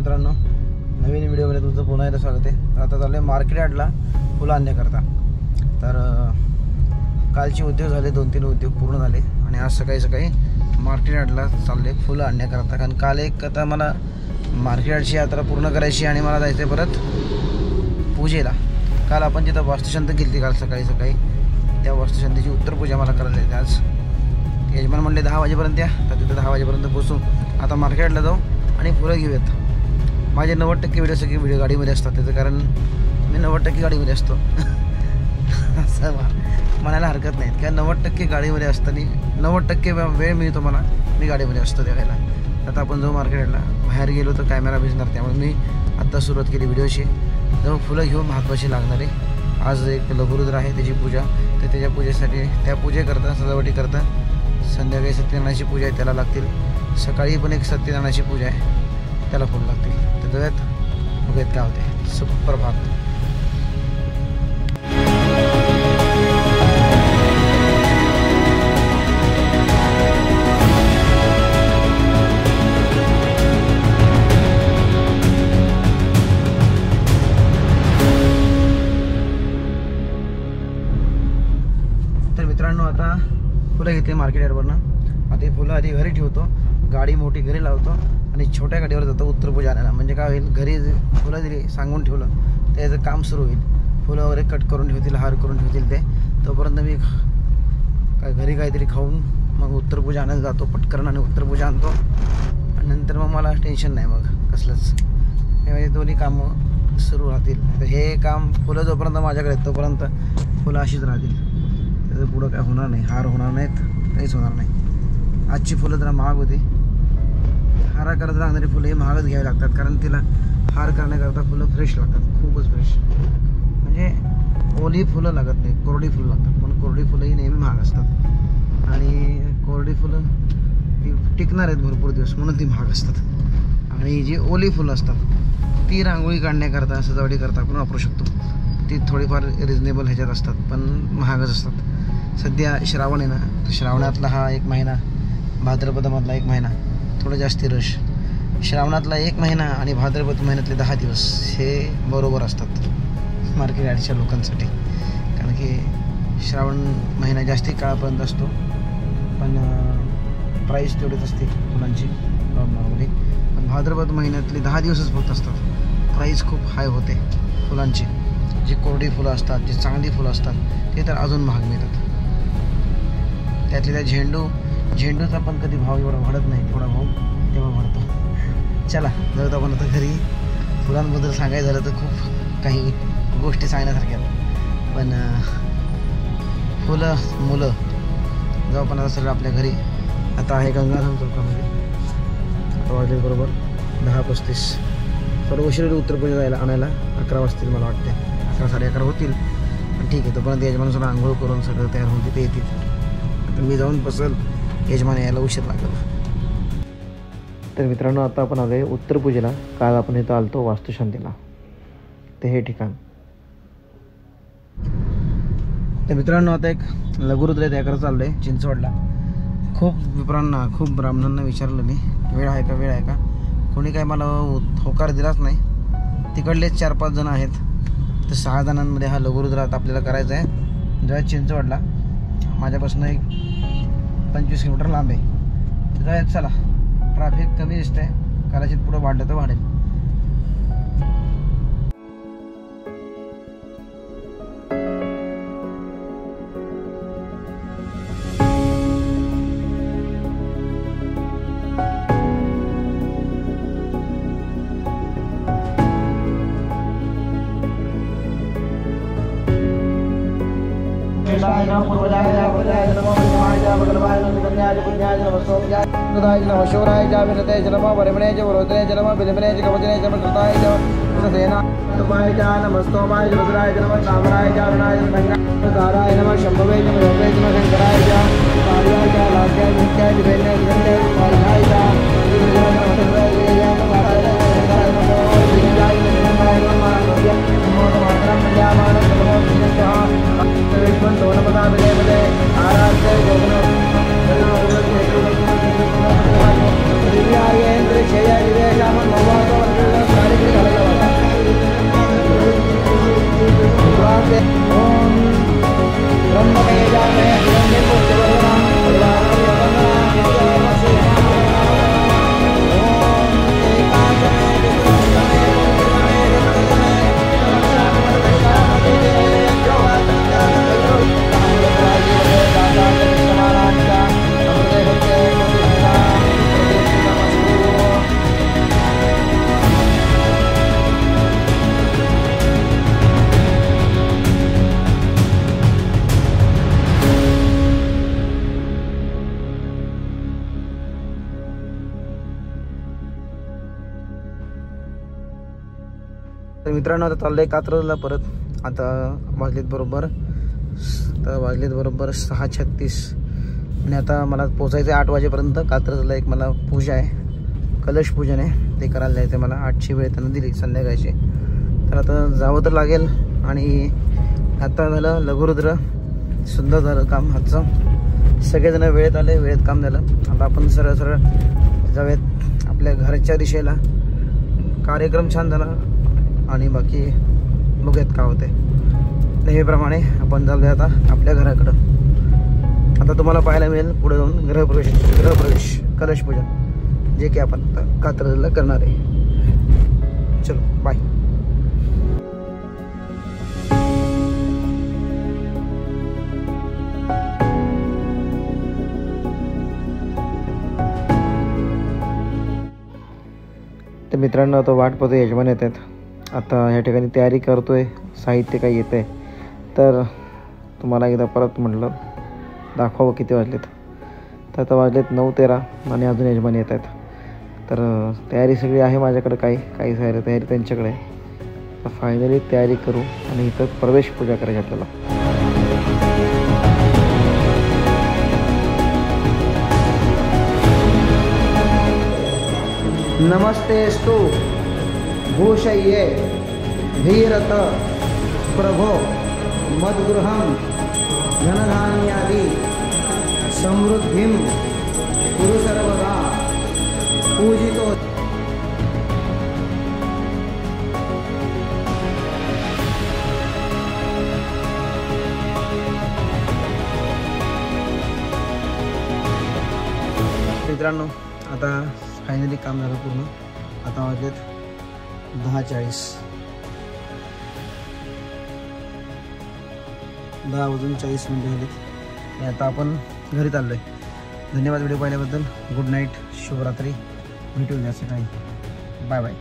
मित्रांनो, नवीन व्हिडिओमध्ये तुमचं पुन्हा एकदा स्वागत आहे. तर आता चाललं आहे मार्केट यार्डला फुलं आणण्याकरता. तर कालचे उद्योग झाले, 2-3 उद्योग पूर्ण झाले आणि आज सकाळी सकाळी मार्केट यार्डला चालले फुलं आणण्याकरता. कारण काल एक आता मला मार्केट यार्डची यात्रा पूर्ण करायची आणि मला जायचं आहे परत पूजेला. काल आपण जिथं वास्तुशांती केली काल सकाळी सकाळी, त्या वास्तुशांतीची उत्तरपूजा मला करायला येते आज. यजमान म्हणले 10 वाजेपर्यंत या, तर तिथं 10 वाजेपर्यंत पोचू. आता मार्केट यार्डला जाऊ आणि फुलं घेऊयात. माझे 90% व्हिडिओ सगळे व्हिडिओ गाडीमध्ये असतात, त्याचं कारण मी 90% गाडीमध्ये असतो असं म्हणायला हरकत नाही. किंवा 90% गाडीमध्ये असताना 90% वेळ मिळतो मला, मी गाडीमध्ये असतो त्यावेळेला. आता आपण जाऊ मार्केट यार्डला. बाहेर गेलो तर कॅमेरा भिजणार, त्यामुळे मी आत्ता सुरुवात केली व्हिडिओची. जाऊ फुलं घेऊन महत्त्वाची लागणारे. आज एक लघुरुद्र आहे, त्याची पूजा. तर त्याच्या पूजेसाठी त्या पूजेकरता सजावटी करता संध्याकाळी सत्यनारायणाची पूजा आहे, त्याला लागतील. सकाळी पण एक सत्यनारायणाची पूजा आहे, त्याला फुलं लागतील. तर जाऊयात, बघूयात काय होते. सुप्रभात. तर मित्रांनो, आता फुलं घेतली मार्केट यार्डवरनं. आता ही फुलं आधी घरी ठेवतो, गाडी मोठी घरी लावतो आणि छोट्या गाडीवर जातो उत्तरपूजा आणायला. म्हणजे काय होईल, घरी फुलं दिली सांगून ठेवलं त्याचं काम सुरू होईल. फुलं वगैरे कट करून ठेवतील, हार करून ठेवतील. ते तोपर्यंत मी काय घरी काहीतरी खाऊन मग उत्तरपूजा आणायला जातो पटकन आणि उत्तरपूजा आणतो. आणि नंतर मग मला टेन्शन नाही मग कसलंच. हे दोन्ही कामं सुरू राहतील. तर हे काम फुलं जोपर्यंत माझ्याकडे आहेत तोपर्यंत फुलं अशीच राहतील. त्याचं पुढं काय होणार नाही, हार होणार नाहीत, काहीच होणार नाही. आजची फुलं जरा महाग होती. हारा करत लागणारी फुलं ही महागच घ्यावी लागतात, कारण तिला हार करण्याकरता फुलं फ्रेश लागतात, खूपच फ्रेश. म्हणजे ओली फुलं लागत नाही, कोरडी फुलं लागतात. म्हणून कोरडी फुलं ही नेहमी महाग असतात आणि कोरडी फुलं ती टिकणार आहेत भरपूर दिवस, म्हणून ती महाग असतात. आणि जी ओली फुलं असतात ती रांगोळी काढण्याकरता सजावटी करता आपण वापरू शकतो. ती थोडीफार रिजनेबल ह्याच्यात असतात, पण महागच असतात. सध्या श्रावण आहे ना, तर श्रावणातला हा एक महिना, भाद्रपदामधला एक महिना थोडं जास्ती रश. श्रावणातला 1 महिना आणि भाद्रपद महिन्यातले 10 दिवस हे बरोबर असतात मार्केट यार्डच्या लोकांसाठी. कारण की श्रावण महिना जास्ती काळापर्यंत असतो, पण प्राईस तेवढीच असते फुलांची नॉर्मली. पण भाद्रपद महिन्यातले 10 दिवसच फक्त असतात, प्राईस खूप हाय होते फुलांची. जी कोरडी फुलं असतात, जी चांगली फुलं असतात ते तर अजून महाग मिळतात. त्यातल्या त्या झेंडूचा पण कधी भाव एवढा वाढत नाही, थोडा भाव तेव्हा वाढतो. चला जाऊत आपण आता घरी. फुलांबद्दल सांगायचं झालं तर खूप काही गोष्टी सांगण्यासारख्या, पण फुलं मुलं जाऊ आपण आता सगळं आपल्या घरी. आता आहे गंगाधाम चौकामध्ये. आता वाजले बरोबर 10:35. थोडं उशीर उत्तरपूजा जायला आणायला 11 वाजतील मला वाटते, 11-11:30 होतील. पण ठीक आहे, तोपर्यंत यजमान सगळं आंघोळ करून सगळं तयार होऊन तिथे येतील. तर मी जाऊन बसल, यजमान यायला उशीर लागेल. तर मित्रांनो, आता आपण आलो आहे उत्तरपूजेला. काल आपण इथं आलतो वास्तुशांतीला, ते हे ठिकाण. तर मित्रांनो, आता एक लघुरुद्र त्याकडे चाललो आहे चिंचवडला. खूप विप्रांना, खूप ब्राह्मणांना विचारलं मी, वेळ आहे का. कोणी काय मला होकार दिलाच नाही. तिकडलेच 4-5 जण आहेत. तर 6 जणांमध्ये हा लघुरुद्र आता आपल्याला करायचा आहे. जाऊया चिंचवडला. माझ्यापासून एक 25 किलोमीटर लांब आहे. तर जाऊयात, चला. ट्रॅफिक कमी दिसतंय, कदाचित पुढं वाढलं तर वाढेल. मित्रांनो आता चाललं आहे कात्रजला परत. आता वाजलेत बरोबर 6:36 आणि आता मला पोचायचं आहे 8 वाजेपर्यंत. कात्रजला एक मला पूजा आहे, कलश पूजन आहे, ते करायला जायचं मला. 8ची वेळ त्यांना दिली संध्याकाळची, तर आता जावं तर लागेल. आणि आता झालं लघुरुद्र, सुंदर झालं काम आजचं. सगळेजण वेळेत आले, वेळेत काम झालं. आता आपण सरळ जाऊयात आपल्या घराच्या दिशेला. कार्यक्रम छान झाला आणि बाकी बघूयात काय होते. नेहमीप्रमाणे आपण चालूया आता आपल्या घराकडं. आता तुम्हाला पाहायला मिळेल पुढे जाऊन गृहप्रवेश कलश पूजन, जे की आपण आता कात्रजला करणार आहे. चलो बाय. तर मित्रांनो आता वाट पाहतो, यजमान येत आहेत. आता ह्या ठिकाणी तयारी करतोय, साहित्य काही येतं आहे. तर तुम्हाला एकदा परत म्हटलं दाखवावं किती वाजलेत. तर आता वाजलेत 9:13 आणि अजून यजमान येत आहेत. तर तयारी सगळी आहे माझ्याकडे, काही तयारी त्यांच्याकडे आहे. तर फायनली तयारी करू आणि इथं प्रवेश पूजा करायची आपल्याला. नमस्तेस्तु भूषय्ये धीरत प्रभो मद्गृहं धनधान्यादि समृद्धिं कुरु सर्वदा पूजितो. मित्रांनो आता फायनली काम झालं पूर्ण. आता वाजलेत 10:40, 10:40 झालीत. आणि आता आपण घरी चाललो आहे. धन्यवाद व्हिडिओ पाहिल्याबद्दल. गुड नाईट, शुभरात्री. भेटूया सकाळी. Bye bye.